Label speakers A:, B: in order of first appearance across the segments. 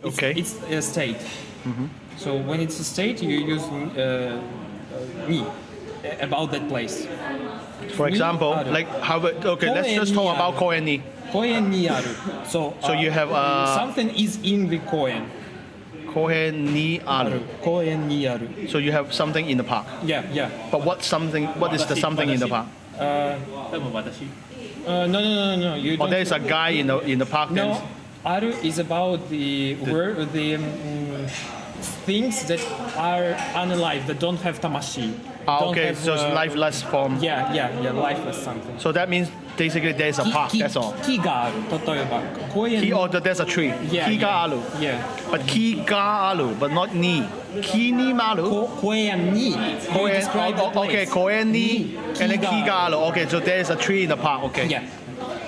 A: It's a state. So when it's a state, you use ni about that place.
B: For example, like how? Okay, let's just talk about koen ni.
A: Koen ni aru. So
B: you have
A: something is in the koen.
B: Koen ni aru.
A: Koen ni aru.
B: So you have something in the park.
A: Yeah.
B: But what is the something in the park?
A: No. You don't.
B: There's a guy in the park.
A: No, aru is about the things that are unalive, that don't have tamashi.
B: Okay, so it's lifeless form.
A: Yeah, lifeless something.
B: So that means basically there's a park, that's all.
A: 木がある。例えば、公園。
B: Ki, there's a tree.
A: Yeah,
B: Ki ga aru.
A: Yeah.
B: But ki ga aru, but not ni. Ki ni maru.
A: 公園に。You describe the place.
B: Okay, koen ni, and then ki ga aru. Okay, so there's a tree in the park. Okay.
A: Yeah.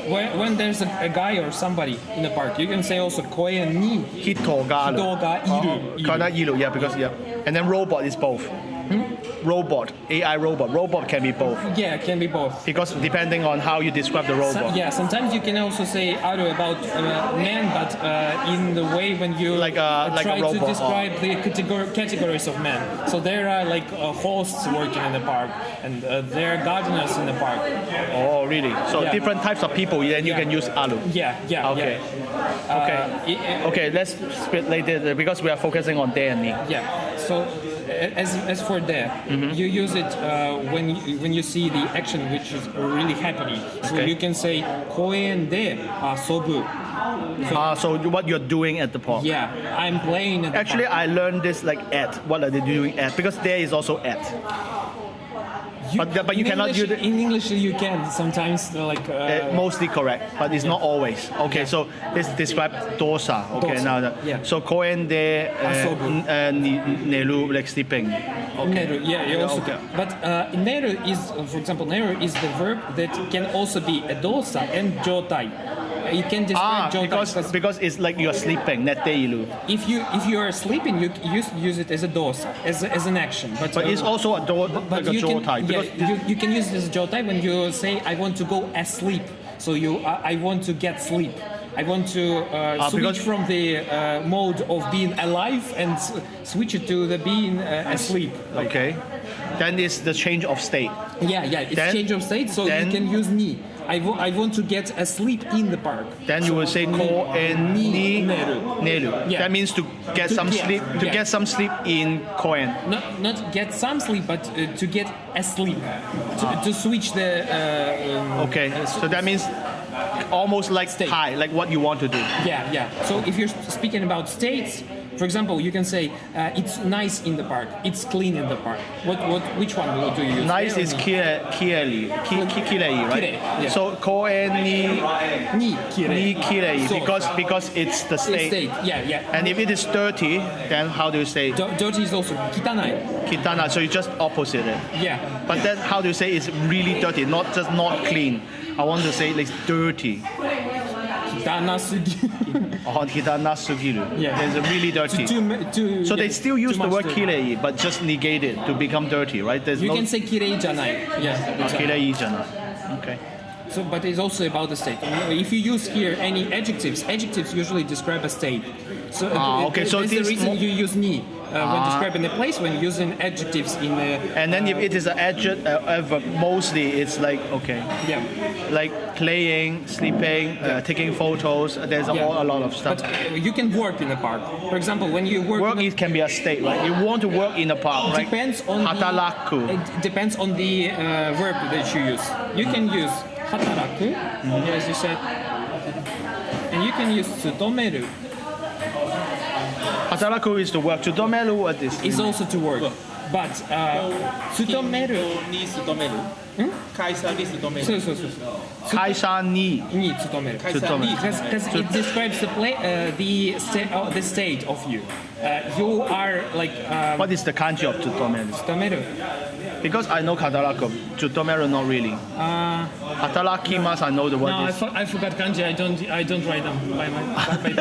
A: When there's a guy or somebody in the park, you can say also 公園に
B: Hito ga aru.
A: 人がいる。
B: Kana iru, yeah, because and then robot is both. Robot, AI robot. Robot can be both.
A: Yeah, it can be both.
B: Because depending on how you describe the robot.
A: Sometimes you can also say aru about men, but in the way when you
B: like
A: try
B: a robot,
A: to describe the categories of men. So there are like hosts working in the park, and there are gardeners in the park.
B: Oh, really? So different types of people, then you can use aru.
A: Yeah.
B: Okay. Okay, let's split later because we are focusing on de and ni.
A: Yeah. So as for there, you use it when you see the action which is really happening. So you can say 公園で遊ぶ.
B: So what you're doing at the park?
A: Yeah, I'm playing at the
B: Actually,
A: park.
B: I learned this like at. What are they doing at? Because there is also at. But you cannot use it.
A: In English, you can sometimes
B: Mostly correct, but it's not always. Okay, so this describes dosa. Okay,
A: dosa.
B: now so koen de neru like sleeping.
A: Neru, you also
B: okay.
A: But neru is, for example, neru is the verb that can also be a dosa and jotai. It can describe jotai
B: because it's like you're sleeping.
A: If you are sleeping, you use it as a dosa, as an action. But
B: it's also a jotai.
A: You can use this jotai when you say I want to go asleep. So I want to get sleep. I want to switch from the mode of being alive and switch it to the being asleep.
B: Okay. Then it's the change of state.
A: Yeah. It's change of state, so you can use ni. I want to get asleep in the park.
B: Then you will say ko en ni neru.
A: Yeah.
B: That means to get some sleep. To get some sleep in koen.
A: Not get some sleep, but to get asleep. To switch the.
B: Okay. So that means almost like
A: state.
B: High, like what you want to do.
A: Yeah. So if you're speaking about states, for example, you can say it's nice in the park. It's clean in the park. Which one do you use?
B: Nice is kirei, right?
A: Yeah.
B: So koen ni kirei because it's the state.
A: Yeah.
B: And if it is dirty, then how do you say?
A: Dirty is also kitanai.
B: Kitana. So you just opposite it.
A: Yeah.
B: But then how do you say it's really dirty? Not just not clean. I want to say it's dirty. Kitana sugiru.
A: Yeah.
B: It's really dirty. So they still use the word kirei, but just negate it to become dirty, right?
A: You can say kirei janai. Yeah.
B: Kirei janai. Okay.
A: So, but it's also about the state. If you use here any adjectives usually describe a state. So
B: okay. So
A: that's the reason you use ni when describing a place, when using adjectives in the.
B: And then if it is an adjective, mostly it's like like playing, sleeping, taking photos. There's a lot of stuff.
A: But you can work in the park. For example, when you work.
B: It can be a state, right? You want to work in a park, right?
A: Depends on
B: hataraku.
A: It depends on the verb that you use. You can use hataraku, as you said, and you can use tsutomeru.
B: Hataraku is to work. Tsutomeru, what is?
A: It's also to work. But tsutomeru.
C: に勤める。会社に勤める。
A: そう。
B: 会社に
A: 勤める。
C: 会社に。
A: Because it describes the state of you. You are like.
B: What is the kanji of tsutomeru?
A: 勤める。
B: Because I know kataraku, tsutomeru not really. Hatarakimasu, I know the word.
A: No, I forgot kanji. I don't write them by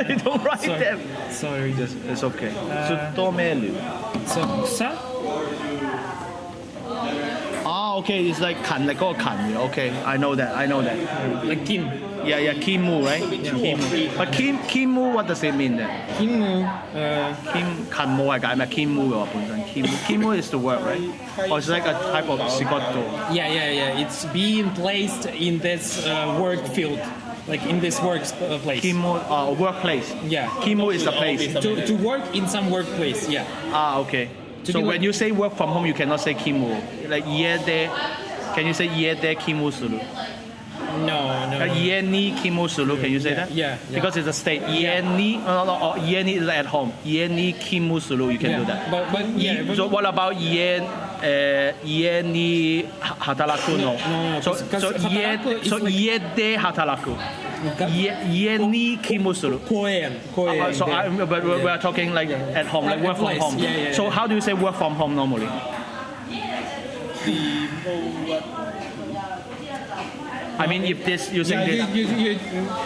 B: You don't write them.
A: Sorry.
B: It's okay. Tsutomeru.
A: So sa.
B: Okay, it's like kan, like all kan. Okay, I know that.
A: Like Kim.
B: Yeah, Kimu, right? Kimu. But Kimu, what does it mean then?
A: Kimu,
B: Kim 勤務係解咩？Kimu 喎本身，Kimu is the word, right? Or it's like a type of 仕事。
A: yeah. It's being placed in this work field, like in this place.
B: Kimu, workplace.
A: Yeah.
B: Kimu is the place.
A: To work in some workplace, yeah.
B: Okay.
A: To
B: So
A: be
B: when
A: like-
B: you say work from home, you cannot say Kimu. Like 예대, can you say 예대 Kimu sulu?
A: No.
B: 예니 Kimu sulu, can you say that?
A: Yeah.
B: Because it's a state. 예니, no, 예니 is at home. 예니 Kimu sulu, you can do that.
A: But
B: So what about 예니 hataraku no?
A: No,
B: So
A: hataraku is like-
B: 예대 hataraku. 예니 Kimu sulu.
A: Koen.
B: So but we are talking like at home, like work from
A: place.
B: home.
A: Yeah.
B: So how do you say work from home normally? I mean, if this using this,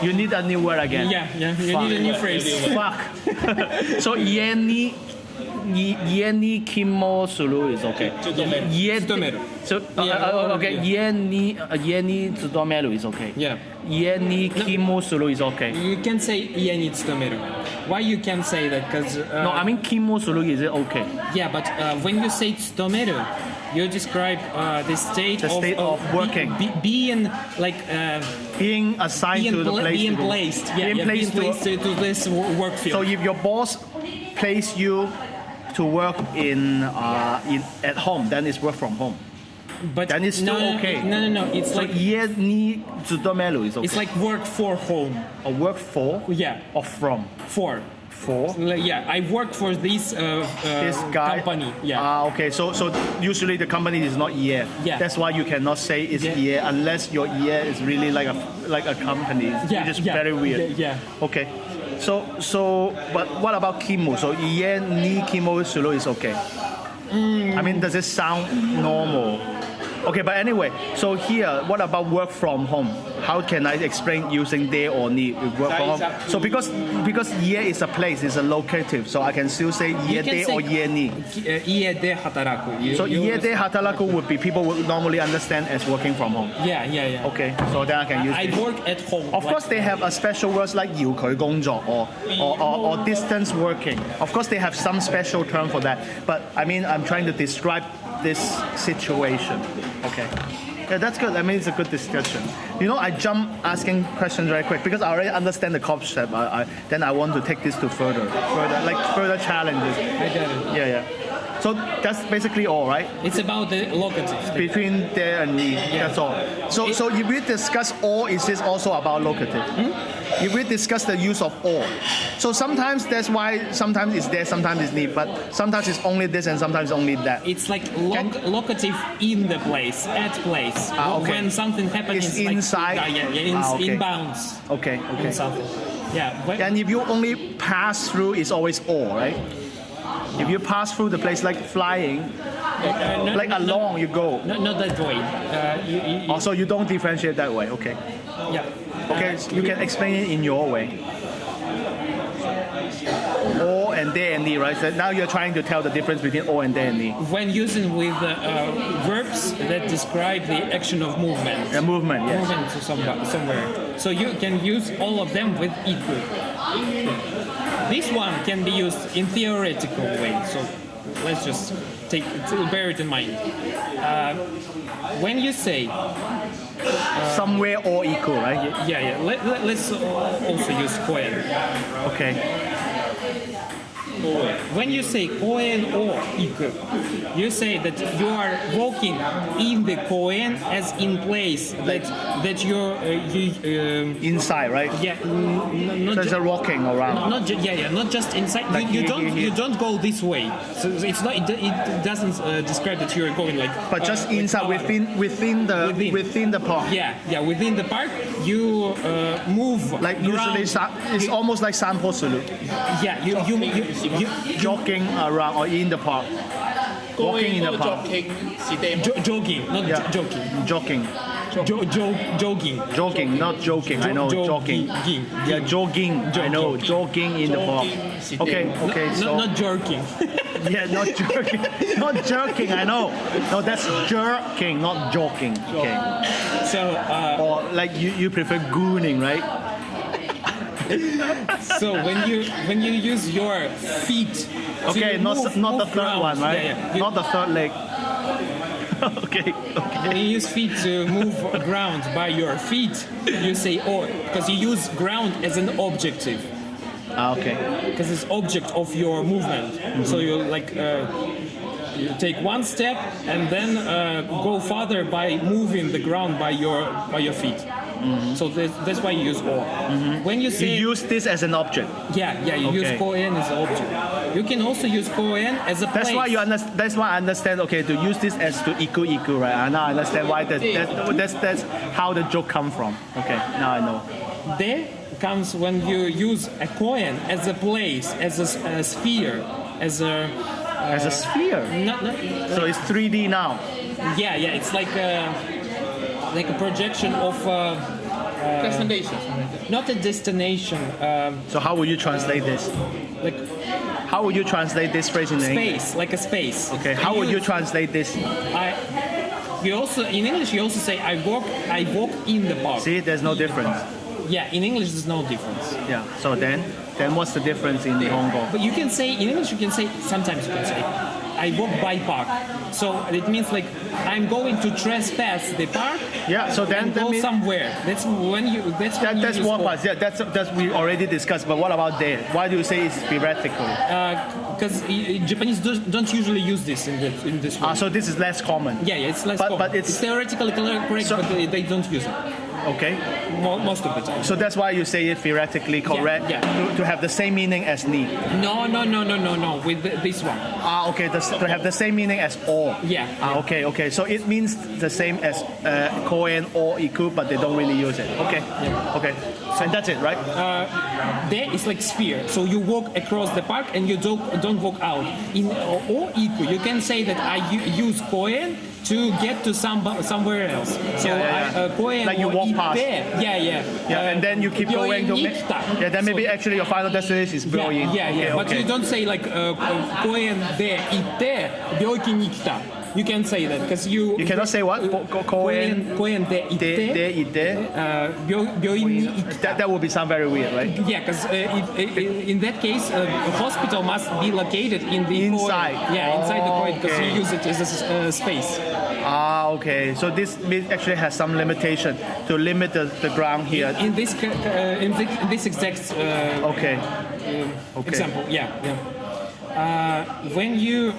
B: you need a new word again.
A: Yeah. You need a new phrase.
B: Fuck. So 예니 Kimo sulu is okay.
A: Tsudomeru.
B: So okay, 예니 tsudomeru is okay.
A: Yeah.
B: 예니 Kimo sulu is okay.
A: You can say ieni tsudomeru. Why you can say that? Because
B: No, I mean Kimo sulu is it okay?
A: yeah, but when you say tsudomeru, you describe the state
B: of working.
A: being like
B: Being assigned to the place.
A: being placed.
B: Being placed
A: to this work field.
B: So if your boss place you to work in at home, then it's work from home.
A: but
B: then it's still okay.
A: No. It's
B: So
A: like
B: 예니 tsudomeru is okay.
A: it's like work for home.
B: A work for
A: Yeah,
B: or from
A: for.
B: for
A: Yeah, I work for this
B: this guy.
A: company. Yeah.
B: Okay. So usually the company is not year.
A: Yeah.
B: That's why you cannot say it's
A: Yeah.
B: year unless your year is really like a company.
A: Yeah,
B: Which is
A: yeah,
B: very weird.
A: yeah.
B: Okay. So but what about Kimu? So ni Kimu sulu is okay. I mean, does it sound normal? Okay, but anyway, so here, what about work from home? How can I explain using de or ni with work from home? So because ye is a place, it's a locative, so I can still say ye
A: You can
B: de
A: say
B: or ye ni.
A: Ie de hataraku.
B: So ye de hataraku would be people would normally understand as working from home.
A: Yeah.
B: Okay, so then I can use
A: I
B: this.
A: work at home.
B: Of course, they have a special words like 遙距工作 or distance working. Of course, they have some special term for that. But I mean, I'm trying to describe this situation. Okay. Yeah, that's good. I mean, it's a good discussion. You know, I jump asking questions very quick because I already understand the concept. Then I want to take this to further challenges.
A: I get it.
B: Yeah. So that's basically all, right?
A: It's about the locative.
B: Between there and me, that's all. So if we discuss or, is this also about locative? If we discuss the use of or, so sometimes that's why sometimes it's there, sometimes it's need, but sometimes it's only this and sometimes only that.
A: It's like locative in the place, at place.
B: Okay.
A: When something happens,
B: It's inside? Okay.
A: Inbounds.
B: Okay.
A: In something. Yeah. But
B: And if you only pass through, it's always or, right? If you pass through the place like flying, like along you go.
A: not that way.
B: Also, you don't differentiate that way. Okay.
A: Yeah.
B: Okay, you can explain it in your way. Or and there and ni, right? So now you're trying to tell the difference between or and there and ni.
A: When using with verbs that describe the action of movement.
B: The movement, yes.
A: Moving to somewhere. So you can use all of them with equal. This one can be used in theoretical way. So let's just bear it in mind. When you say
B: Somewhere or equal, right?
A: yeah. Let's also use koen.
B: Okay.
A: When you say koen or iku, you say that you are walking in the koen as in place that you're
B: Inside, right?
A: yeah
B: So it's a walking around.
A: not just inside.
B: Like
A: You don't go this way. So it's not. It doesn't describe that you're going like.
B: But just inside, within the park.
A: Yeah. Within the park, you move.
B: Like usually, it's almost like sampo sulu.
A: Yeah. You
B: Jogging around or in the park. Walking in the park.
C: jogging, si tempo.
A: jogging, not
B: Yeah.
A: joking.
B: Jogging.
A: Jogging.
B: Jogging, not joking. I know jogging. Yeah, jogging. I know jogging in the park. Okay, so
A: Not jerking.
B: yeah, not jerking. Not jerking. I know. No, that's jerking, not joking. Okay.
A: So
B: Or like you prefer gooning, right?
A: so when you use your feet. to
B: Okay, not
A: move
B: the third
A: ground,
B: one, right?
A: yeah.
B: Not the third leg. Okay.
A: When you use feet to move ground by your feet, you say or, because you use ground as an objective.
B: Okay.
A: Because it's object of your movement. So you like you take one step and then go farther by moving the ground by your feet. So that's why you use or. When you say
B: You use this as an object.
A: you use
B: Okay.
A: koen as an object. You can also use koen as a place.
B: That's why I understand. Okay, to use this as to iku, right? And now I understand why that's how the joke come from. Okay, now I know.
A: There comes when you use a coin as a place, as a sphere, as a
B: As a sphere.
A: not,
B: So it's 3D now.
A: yeah, it's like a projection of
C: Presentation.
A: not a destination,
B: So how would you translate this?
A: like
B: How would you translate this phrase in English?
A: space, like a space.
B: Okay, how would you translate this?
A: You also in English you also say I walk in the park.
B: See, there's no difference.
A: Yeah, in English there's no difference.
B: Yeah. So then what's the difference in Nihongo?
A: But you can say in English you can say sometimes you can say I walk by park. So it means like I'm going to trespass the park
B: Yeah. So then
A: and
B: that
A: go
B: means
A: somewhere. That's when you
B: that's
A: use
B: one
A: or.
B: part. Yeah, that's we already discussed. But what about there? Why do you say it's theoretical?
A: Because Japanese don't usually use this in this way.
B: So this is less common.
A: Yeah, it's less
B: but
A: common.
B: it's-
A: theoretically correct,
B: So-
A: but they don't use it
B: Okay.
A: most of the time.
B: So that's why you say it theoretically correct
A: yeah.
B: To have the same meaning as ni.
A: No. With this one.
B: Okay. To have the same meaning as or.
A: Yeah.
B: Okay. So it means the same as koen or iku, but they don't really use it. Okay. Okay. And that's it, right?
A: There is like sphere. So you walk across the park and you don't walk out. In or iku, you can say that I use koen to get to somewhere else. So koen
B: Like you
A: or
B: walk past.
A: ite.
B: Yeah, and then you keep going to make. Yeah, then maybe actually your final destination is Byoin.
A: Yeah. But you don't say like koen de ite, byoiki ni kita. You can say that because you.
B: You cannot say what?
A: Koen de ite.
B: De ite.
A: Byoin ni ikita.
B: That would be sound very weird, right?
A: Yeah, because in that case, a hospital must be located in the
B: Inside.
A: Koen. Yeah, inside the koen because
B: Okay.
A: you use it as a space.
B: Okay. So this actually has some limitation to limit the ground here.
A: In this exact
B: Okay.
A: example, when you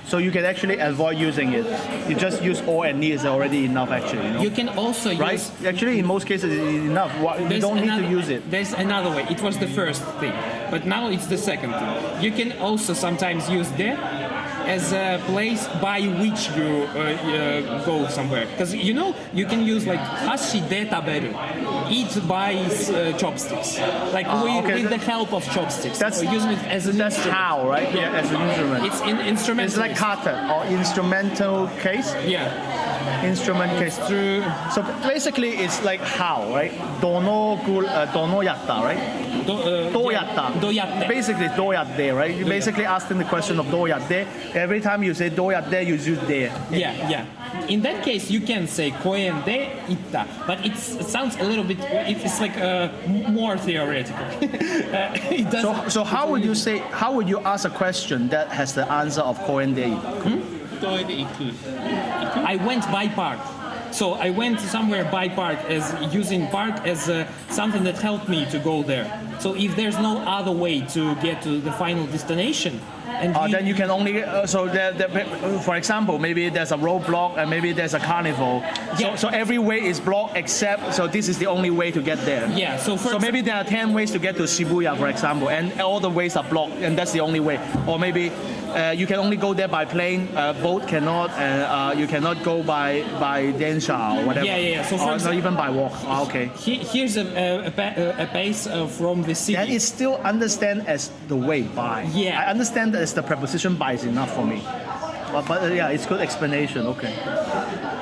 B: So you can actually avoid using it. You just use or and ni is already enough, actually. You know?
A: you can also
B: Right?
A: use.
B: Actually, in most cases, it's enough. You
A: There's
B: don't need
A: another-
B: to use it.
A: There's another way. It was the first thing, but now it's the second thing. You can also sometimes use de as a place by which you go somewhere. Because you can use like hashi de taberu, eat by chopsticks, like
B: okay.
A: with the help of chopsticks.
B: That's-
A: Or using it as an
B: That's
A: instrument.
B: how, right? Yeah, as an instrument.
A: It's in instrumental.
B: It's like kata or instrumental case.
A: Yeah.
B: Instrument case.
A: Through
B: So basically, it's like how, right? Dono yatta, right? Do yatta.
A: Do yatte.
B: Basically, do yatte, right? You're basically asking the question of do yatte. Every time you say do yatte, you use de.
A: Yeah. In that case, you can say koen de itta, but it sounds a little bit. It's like more theoretical. It doesn't.
B: So how would you say? How would you ask a question that has the answer of koen de?
C: どうで行く
A: I went by park. So I went somewhere by park as using park as something that helped me to go there. So if there's no other way to get to the final destination, and
B: Then you can only for example, maybe there's a roadblock and maybe there's a carnival.
A: Yeah.
B: So every way is blocked except so this is the only way to get there.
A: yeah. So
B: Maybe there are 10 ways to get to Shibuya, for example, and all the ways are blocked, and that's the only way. Or maybe you can only go there by plane. Boat cannot. You cannot go by densha or whatever.
A: Yeah. So for
B: or not
A: example-
B: even by walk. Okay.
A: Here's a place from the city.
B: That is still understand as the way by.
A: Yeah.
B: I understand that it's the preposition by is enough for me. But yeah, it's good explanation. Okay.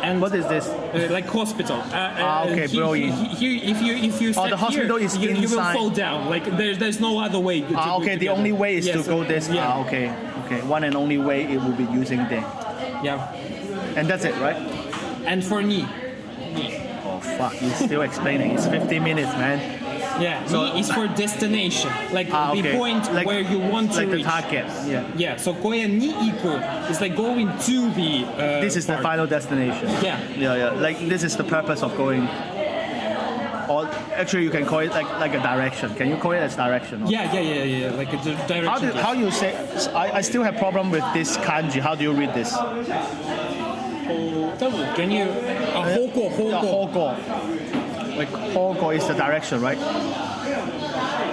A: And
B: What is this?
A: like hospital.
B: Okay, brilliant.
A: Here, if you stand
B: the hospital
A: here,
B: is
A: you will
B: inside.
A: fall down. Like there's no other way. To
B: Ah,
A: go
B: okay. The
A: together.
B: only way is
A: Yes,
B: to go this.
A: Yeah.
B: Ah, okay. Okay. One and only way it will be using there.
A: Yeah.
B: And that's it, right?
A: And for knee.
B: Oh fuck! You're still explaining. It's 50 minutes, man.
A: Yeah. Knee is for destination. Like
B: Ah,
A: the
B: okay.
A: point
B: Like-
A: where you want to
B: Like the
A: reach.
B: target. Yeah.
A: Yeah. So koya ni iku is like going to the.
B: This is the
A: part.
B: final destination.
A: Yeah.
B: Yeah, yeah. Like this is the purpose of going. Or actually, you can call it like a direction. Can you call it as direction?
A: Yeah. Like a direction.
B: How you say? I still have problem with this kanji. How do you read this?
A: Can you? Hoko.
B: Yeah, hogo. Like hogo is the direction, right?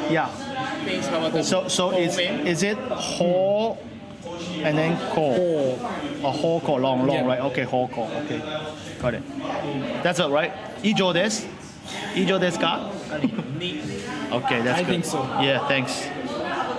B: Yeah. So is it ho and then ko? Or hoko long,
A: Yeah.
B: right? Okay, hoko. Okay, got it. That's it, right? Ijo desu? Ijo desu ka? Okay, that's
A: I
B: good.
A: think so.
B: Yeah, thanks.